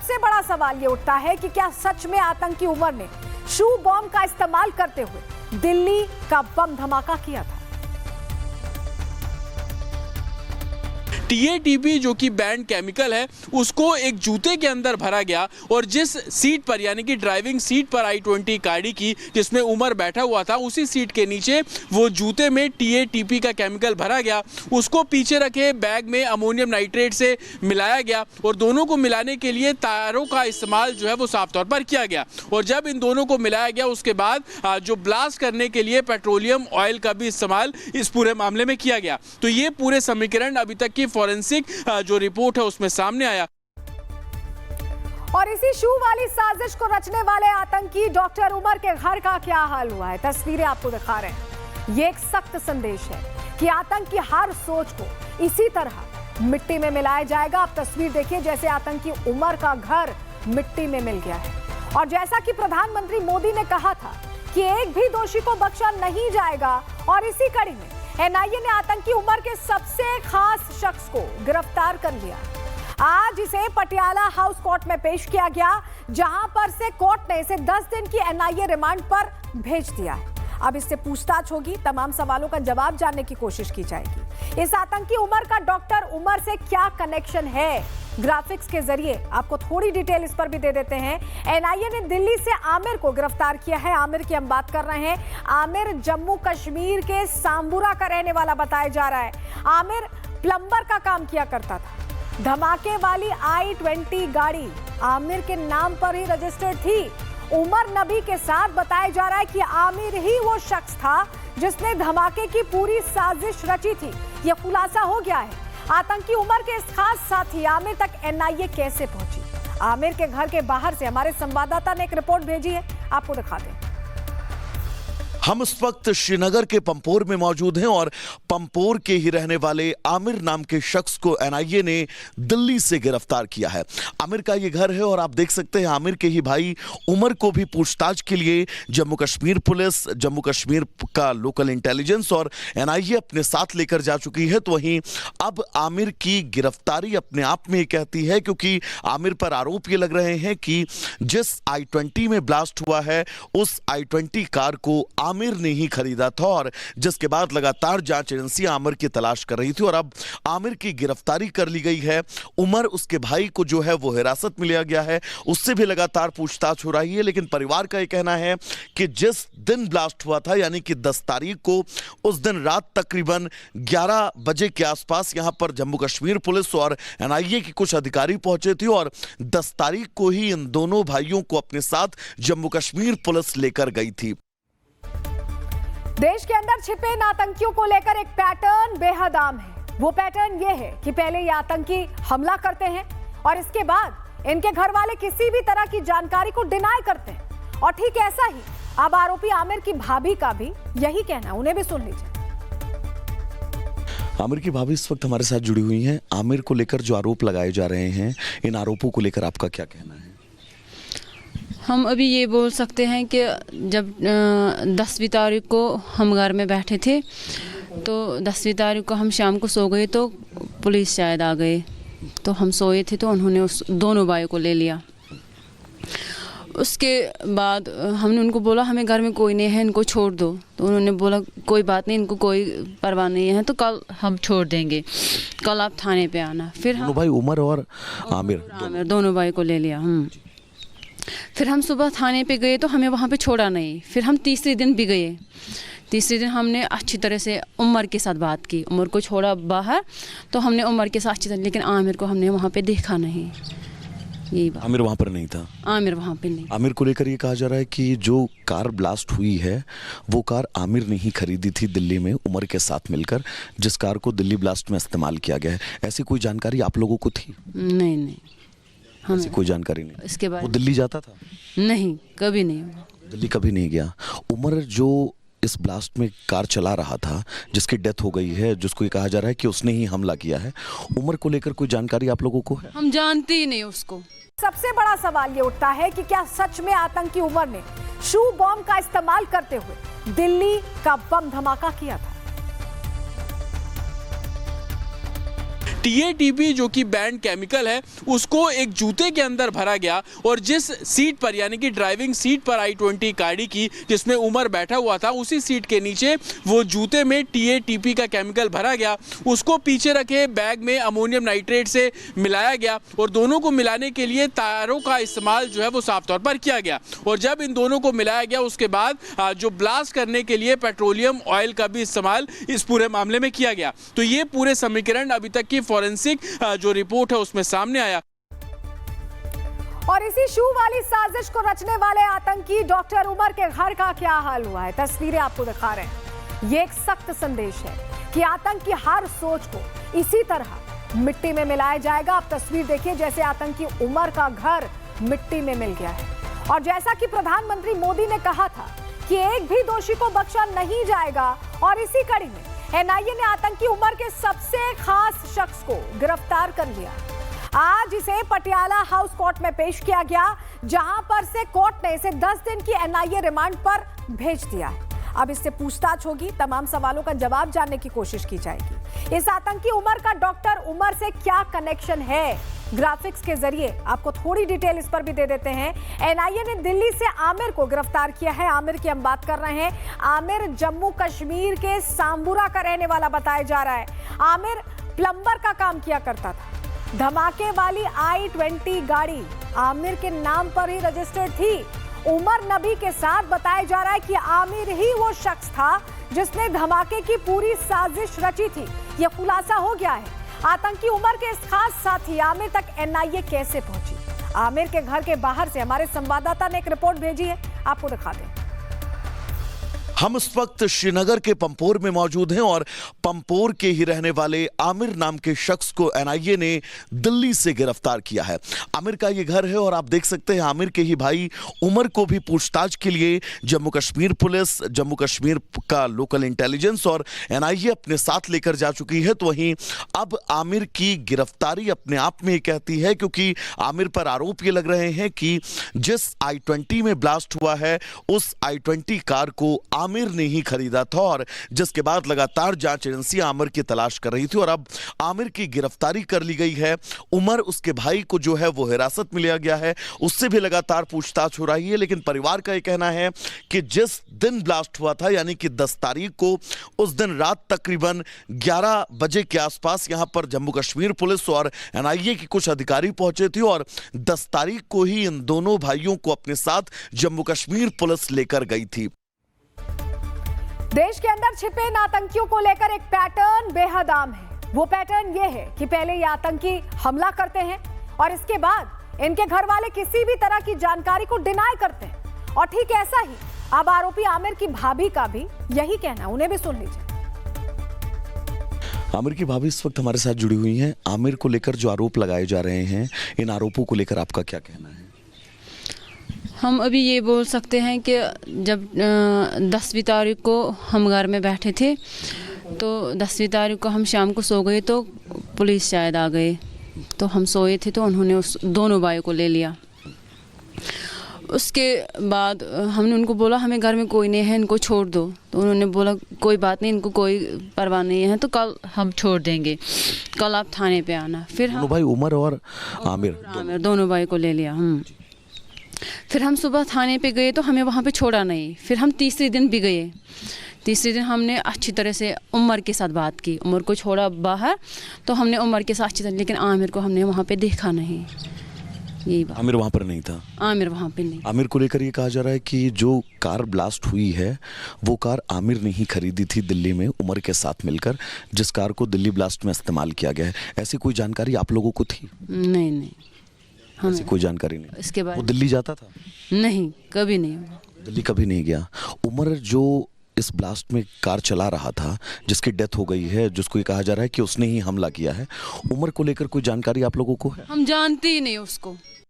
सबसे बड़ा सवाल ये उठता है कि क्या सच में आतंकी उमर ने शू बॉम्ब का इस्तेमाल करते हुए दिल्ली का बम धमाका किया था। TATP जो कि बैंड केमिकल है उसको एक जूते के अंदर भरा गया और जिस सीट पर यानी कि ड्राइविंग सीट पर I-20 गाड़ी की जिसमें उमर बैठा हुआ था उसी सीट के नीचे वो जूते में TATP का केमिकल भरा गया, उसको पीछे रखे बैग में अमोनियम नाइट्रेट से मिलाया गया और दोनों को मिलाने के लिए तारों का इस्तेमाल जो है वो साफ तौर पर किया गया। और जब इन दोनों को मिलाया गया उसके बाद जो ब्लास्ट करने के लिए पेट्रोलियम ऑयल का भी इस्तेमाल इस पूरे मामले में किया गया। तो ये पूरे समीकरण अभी तक की फॉरेंसिक जो रिपोर्ट है उसमें सामने आया। और इसी शू वाली साजिश को रचने वाले आतंकी डॉक्टर उमर के घर का क्या हाल हुआ है, तस्वीरें आपको दिखा रहे हैं। ये एक सख्त संदेश है कि आतंक की हर सोच को इसी तरह मिट्टी में मिलाया जाएगा। आप तस्वीर देखिए, जैसे आतंकी उमर का घर मिट्टी में मिल गया है। और जैसा कि प्रधानमंत्री मोदी ने कहा था कि एक भी दोषी को बख्शा नहीं जाएगा, और इसी कड़ी में NIA ने आतंकी उमर के सबसे खास शख्स को गिरफ्तार कर लिया। आज इसे पटियाला हाउस कोर्ट में पेश किया गया, जहां पर से कोर्ट ने इसे 10 दिन की NIA रिमांड पर भेज दिया है। अब इससे पूछताछ होगी, तमाम सवालों का जवाब जानने की कोशिश की जाएगी। इस आतंकी उमर का डॉक्टर उमर से क्या कनेक्शन है, ग्राफिक्स के जरिए आपको थोड़ी डिटेल इस पर भी दे देते हैं। NIA ने दिल्ली से आमिर को गिरफ्तार किया है। आमिर की हम बात कर रहे हैं। आमिर जम्मू कश्मीर के सांबुरा का रहने वाला बताया जा रहा है। आमिर प्लम्बर का काम किया करता था। धमाके वाली I-20 गाड़ी आमिर के नाम पर ही रजिस्टर्ड थी। उमर नबी के साथ बताया जा रहा है कि आमिर ही वो शख्स था जिसने धमाके की पूरी साजिश रची थी। यह खुलासा हो गया है। आतंकी उमर के इस खास साथी आमिर तक NIA कैसे पहुंची? आमिर के घर के बाहर से हमारे संवाददाता ने एक रिपोर्ट भेजी है, आपको दिखाते हैं। हम इस वक्त श्रीनगर के पंपोर में मौजूद हैं और पंपोर के ही रहने वाले आमिर नाम के शख्स को NIA ने दिल्ली से गिरफ्तार किया है। आमिर का ये घर है और आप देख सकते हैं आमिर के ही भाई उमर को भी पूछताछ के लिए जम्मू कश्मीर पुलिस, जम्मू कश्मीर का लोकल इंटेलिजेंस और NIA अपने साथ लेकर जा चुकी है। तो वहीं अब आमिर की गिरफ्तारी अपने आप में ही कहती है, क्योंकि आमिर पर आरोप ये लग रहे हैं कि जिस I-20 में ब्लास्ट हुआ है उस I-20 कार को आमिर ने ही खरीदा था, और जिसके बाद लगातार जांच एजेंसियां आमिर की तलाश कर रही थी और अब आमिर की गिरफ्तारी कर ली गई है। उमर, उसके भाई को जो है वो हिरासत में लिया गया है, उससे भी लगातार पूछताछ हो रही है। लेकिन परिवार का यह कहना है कि जिस दिन ब्लास्ट हुआ था यानी कि 10 तारीख को, उस दिन रात तकरीबन 11 बजे के आसपास यहां पर जम्मू कश्मीर पुलिस और NIA के कुछ अधिकारी पहुंचे थे और 10 तारीख को ही इन दोनों भाइयों को अपने साथ जम्मू कश्मीर पुलिस लेकर गई थी। देश के अंदर छिपे इन आतंकियों को लेकर एक पैटर्न बेहद आम है। वो पैटर्न ये है कि पहले ये आतंकी हमला करते हैं और इसके बाद इनके घर वाले किसी भी तरह की जानकारी को डिनाई करते हैं। और ठीक ऐसा ही अब आरोपी आमिर की भाभी का भी यही कहना है, उन्हें भी सुन लीजिए। आमिर की भाभी इस वक्त हमारे साथ जुड़ी हुई हैं। आमिर को लेकर जो आरोप लगाए जा रहे हैं, इन आरोपों को लेकर आपका क्या कहना है? हम अभी ये बोल सकते हैं कि जब 10वीं तारीख को हम घर में बैठे थे तो 10वीं तारीख को हम शाम को सो गए तो पुलिस शायद आ गए, तो हम सोए थे तो उन्होंने उस दोनों भाइयों को ले लिया। उसके बाद हमने उनको बोला हमें घर में कोई नहीं है, इनको छोड़ दो। तो उन्होंने बोला कोई बात नहीं, इनको कोई परवाह नहीं है, तो कल हम छोड़ देंगे, कल आप थाने पे आना। फिर हम भाई उमर और आमिर दोनों भाई को ले लिया। फिर हम सुबह थाने पे गए तो हमें वहाँ पे छोड़ा नहीं। फिर हम तीसरे दिन भी गए। तीसरे दिन हमने अच्छी तरह से उमर के साथ बात की, उमर को छोड़ा बाहर, तो हमने उमर के साथ अच्छी तरह, लेकिन आमिर को हमने वहाँ पे देखा नहीं। यही बात, आमिर वहाँ पर नहीं था। आमिर वहाँ पे नहीं। आमिर को लेकर ये कहा जा रहा है कि जो कार ब्लास्ट हुई है वो कार आमिर ने ही खरीदी थी दिल्ली में उमर के साथ मिलकर, जिस कार को दिल्ली ब्लास्ट में इस्तेमाल किया गया है। ऐसी कोई जानकारी आप लोगों को थी? नहीं, ऐसी कोई जानकारी नहीं। इसके बाद वो दिल्ली जाता था? नहीं, कभी नहीं, दिल्ली कभी नहीं गया। उमर जो इस ब्लास्ट में कार चला रहा था, जिसकी डेथ हो गई है, जिसको ये कहा जा रहा है कि उसने ही हमला किया है, उमर को लेकर कोई जानकारी आप लोगों को है? हम जानते ही नहीं उसको। सबसे बड़ा सवाल ये उठता है कि क्या सच में आतंकी उमर ने शू बॉम्ब का इस्तेमाल करते हुए दिल्ली का बम धमाका किया था? TATP जो कि बैंड केमिकल है उसको एक जूते के अंदर भरा गया और जिस सीट पर यानी कि ड्राइविंग सीट पर i20 गाड़ी की जिसमें उमर बैठा हुआ था उसी सीट के नीचे वो जूते में TATP का केमिकल भरा गया, उसको पीछे रखे बैग में अमोनियम नाइट्रेट से मिलाया गया और दोनों को मिलाने के लिए तारों का इस्तेमाल जो है वो साफ तौर पर किया गया और जब इन दोनों को मिलाया गया उसके बाद जो ब्लास्ट करने के लिए पेट्रोलियम ऑयल का भी इस्तेमाल इस पूरे मामले में किया गया। तो ये पूरे समीकरण अभी तक की फॉरेंसिक जो रिपोर्ट है उसमें सामने आया। और इसी शू वाली साजिश को रचने वाले आतंकी डॉक्टर उमर के घर का क्या हाल हुआ है, तस्वीरें आपको दिखा रहे हैं। ये एक सख्त संदेश है कि आतंक की हर सोच को इसी तरह मिट्टी में मिलाया जाएगा। आप तस्वीर देखिए, जैसे आतंकी उमर का घर मिट्टी में मिल गया है और जैसा कि प्रधानमंत्री मोदी ने कहा था कि एक भी दोषी को बख्शा नहीं जाएगा और इसी कड़ी में NIA ने आतंकी उमर के सबसे खास शख्स को गिरफ्तार कर लिया। आज इसे पटियाला हाउस कोर्ट में पेश किया गया, जहां पर से कोर्ट ने इसे 10 दिन की NIA रिमांड पर भेज दिया है। अब इससे पूछताछ होगी, तमाम सवालों का जवाब जानने की कोशिश की जाएगी। इस आतंकी उमर का डॉक्टर उमर से क्या कनेक्शन है, ग्राफिक्स के जरिए आपको थोड़ी डिटेल इस पर भी दे देते हैं। NIA ने दिल्ली से आमिर को गिरफ्तार किया है। आमिर की हम बात कर रहे हैं। आमिर जम्मू कश्मीर के सांबुरा का रहने वाला बताया जा रहा है। आमिर प्लम्बर का काम किया करता था। धमाके वाली i20 गाड़ी आमिर के नाम पर ही रजिस्टर्ड थी। उमर नबी के साथ बताया जा रहा है कि आमिर ही वो शख्स था जिसने धमाके की पूरी साजिश रची थी। यह खुलासा हो गया है। आतंकी उमर के इस खास साथी आमिर तक NIA कैसे पहुंची? आमिर के घर के बाहर से हमारे संवाददाता ने एक रिपोर्ट भेजी है, आपको दिखा दें। हम इस वक्त श्रीनगर के पंपोर में मौजूद हैं और पंपोर के ही रहने वाले आमिर नाम के शख्स को NIA ने दिल्ली से गिरफ्तार किया है। आमिर का ये घर है और आप देख सकते हैं आमिर के ही भाई उमर को भी पूछताछ के लिए जम्मू कश्मीर पुलिस, जम्मू कश्मीर का लोकल इंटेलिजेंस और NIA अपने साथ लेकर जा चुकी है। तो वहीं अब आमिर की गिरफ्तारी अपने आप में कहती है, क्योंकि आमिर पर आरोप ये लग रहे हैं कि जिस i20 में ब्लास्ट हुआ है उस i20 कार को आमिर ने ही खरीदा था और जिसके बाद लगातार जांच एजेंसियां आमिर की तलाश कर रही थी और अब आमिर की गिरफ्तारी कर ली गई है। उमर, उसके भाई को जो है वो हिरासत में लिया गया है, उससे भी लगातार पूछताछ हो रही है। लेकिन परिवार का यह कहना है कि जिस दिन ब्लास्ट हुआ था यानी कि 10 तारीख को, उस दिन रात तकरीबन 11 बजे के आसपास यहां पर जम्मू कश्मीर पुलिस और NIA के कुछ अधिकारी पहुंचे थे और 10 तारीख को ही इन दोनों भाइयों को अपने साथ जम्मू कश्मीर पुलिस लेकर गई थी। देश के अंदर छिपे इन आतंकियों को लेकर एक पैटर्न बेहद आम है। वो पैटर्न ये है कि पहले ये आतंकी हमला करते हैं और इसके बाद इनके घर वाले किसी भी तरह की जानकारी को डिनाई करते हैं। और ठीक ऐसा ही अब आरोपी आमिर की भाभी का भी यही कहना, उन्हें भी सुन लीजिए। आमिर की भाभी इस वक्त हमारे साथ जुड़ी हुई हैं। आमिर को लेकर जो आरोप लगाए जा रहे हैं, इन आरोपों को लेकर आपका क्या कहना है? हम अभी ये बोल सकते हैं कि जब 10वीं तारीख को हम घर में बैठे थे तो 10वीं तारीख को हम शाम को सो गए तो पुलिस शायद आ गए। तो हम सोए थे तो उन्होंने उस दोनों भाई को ले लिया। उसके बाद हमने उनको बोला हमें घर में कोई नहीं है, इनको छोड़ दो। तो उन्होंने बोला कोई बात नहीं, इनको कोई परवाह नहीं है, तो कल हम छोड़ देंगे, कल आप थाने पे आना। फिर हम भाई उमर और आमिर दोनों भाई को ले लिया। फिर हम सुबह थाने पे गए तो हमें वहाँ पे छोड़ा नहीं। फिर हम तीसरे दिन भी गए। तीसरे दिन हमने अच्छी तरह से उमर के साथ बात की, उमर को छोड़ा बाहर तो हमने उमर के साथ अच्छी तरह, लेकिन आमिर को हमने वहाँ पे देखा नहीं। यही बात, आमिर वहाँ पर नहीं था। आमिर वहाँ पे नहीं। आमिर को लेकर ये कहा जा रहा है कि जो कार ब्लास्ट हुई है वो कार आमिर ने ही खरीदी थी दिल्ली में उमर के साथ मिलकर, जिस कार को दिल्ली ब्लास्ट में इस्तेमाल किया गया है। ऐसी कोई जानकारी आप लोगों को थी? नहीं, ऐसी कोई जानकारी नहीं। इसके बाद वो दिल्ली जाता था? नहीं, कभी नहीं, दिल्ली कभी नहीं गया। उमर जो इस ब्लास्ट में कार चला रहा था, जिसकी डेथ हो गई है, जिसको ये कहा जा रहा है कि उसने ही हमला किया है, उमर को लेकर कोई जानकारी आप लोगों को है? हम जानते ही नहीं उसको।